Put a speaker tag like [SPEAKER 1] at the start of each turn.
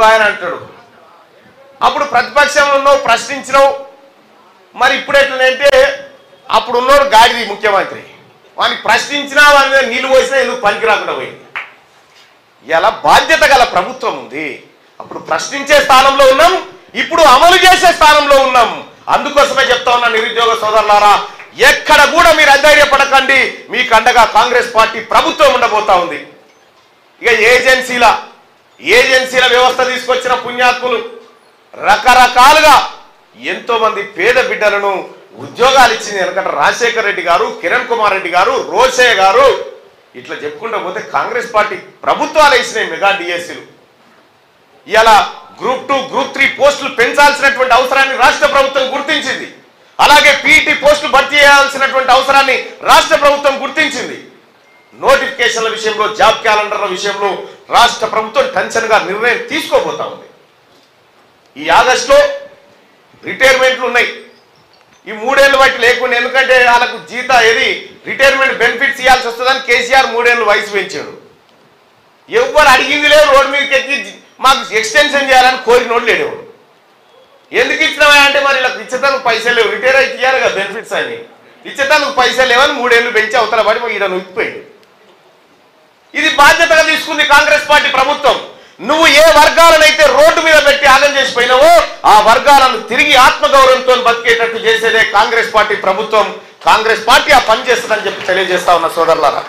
[SPEAKER 1] ఆయన అంటాడు అప్పుడు ప్రతిపక్షంలో ఉన్నావు ప్రశ్నించినావు మరి ఇప్పుడు ఎట్లనంటే అప్పుడు ఉన్నోడు గాడిది ముఖ్యమంత్రి వానికి ప్రశ్నించినా వాని మీద నీళ్ళు పోసినా ఎందుకు పనికి రాకుండా పోయింది. ఇలా బాధ్యత గల ప్రభుత్వం ఉంది. అప్పుడు ప్రశ్నించే స్థానంలో ఉన్నాం, ఇప్పుడు అమలు చేసే స్థానంలో ఉన్నాం. అందుకోసమే చెప్తా ఉన్నా నిరుద్యోగ సోదరులారా, ఎక్కడ కూడా మీరు అధైర్యపడకండి. మీకు అండగా కాంగ్రెస్ పార్టీ ప్రభుత్వం ఉండబోతా ఉంది. ఇక ఏజెన్సీల వ్యవస్థ తీసుకొచ్చిన పుణ్యాత్ములు రకరకాలుగా ఎంతో మంది పేద బిడ్డలను ఉద్యోగాలు ఇచ్చింది. ఎందుకంటే రాజశేఖర్ రెడ్డి గారు, కిరణ్ కుమార్ రెడ్డి గారు, రోషయ్య గారు ఇట్లా చెప్పుకుంటూ పోతే కాంగ్రెస్ పార్టీ ప్రభుత్వాలు ఇచ్చినాయి మెగా డిఎస్సీలు. ఇలా గ్రూప్ 2, గ్రూప్ 3 పోస్టులు పెంచాల్సినటువంటి అవసరాన్ని రాష్ట్ర ప్రభుత్వం గుర్తించింది. అలాగే పీఈటీ పోస్టులు భర్తీ చేయాల్సినటువంటి అవసరాన్ని రాష్ట్ర ప్రభుత్వం గుర్తించింది. నోటిఫికేషన్ల విషయంలో, జాబ్ క్యాలెండర్ల విషయంలో రాష్ట్ర ప్రభుత్వం టెన్షన్గా నిర్ణయం తీసుకోబోతా ఉంది. ఈ ఆగస్టులో రిటైర్మెంట్లు ఉన్నాయి. ఈ 3 ఏళ్ళు బట్టి లేకుండా, ఎందుకంటే వాళ్ళకు రిటైర్మెంట్ బెనిఫిట్స్ ఇవ్వాల్సి వస్తుందని కేసీఆర్ 3 ఏళ్ళు వయసు పెంచాడు. ఎవరు అడిగింది లేదు, రోడ్డు మీదకి ఎక్కి మాకు ఎక్స్టెన్షన్ చేయాలని కోరినోడు లేడేవాడు. ఎందుకు ఇచ్చినావా అంటే మరి ఇలా ఇచ్చేదానికి పైసలు లేవు, రిటైర్ అయితే ఇవ్వాలి కదా బెనిఫిట్స్ అని, ఇచ్చేదానికి పైసలు లేవని 3 ఏళ్ళు పెంచి అవతల పడి ఈడ నొప్పిపోయాడు. ఇది బాధ్యతగా తీసుకుంది కాంగ్రెస్ పార్టీ ప్రభుత్వం. నువ్వు ఏ వర్గాలనైతే రోడ్డు మీద పెట్టి ఆగం చేసిపోయినావో ఆ వర్గాలను తిరిగి ఆత్మగౌరవంతో బతికేటట్టు చేసేదే కాంగ్రెస్ పార్టీ ప్రభుత్వం. కాంగ్రెస్ పార్టీ ఆ పని చేస్తుందని చెప్పి తెలియజేస్తా ఉన్న సోదరులారా.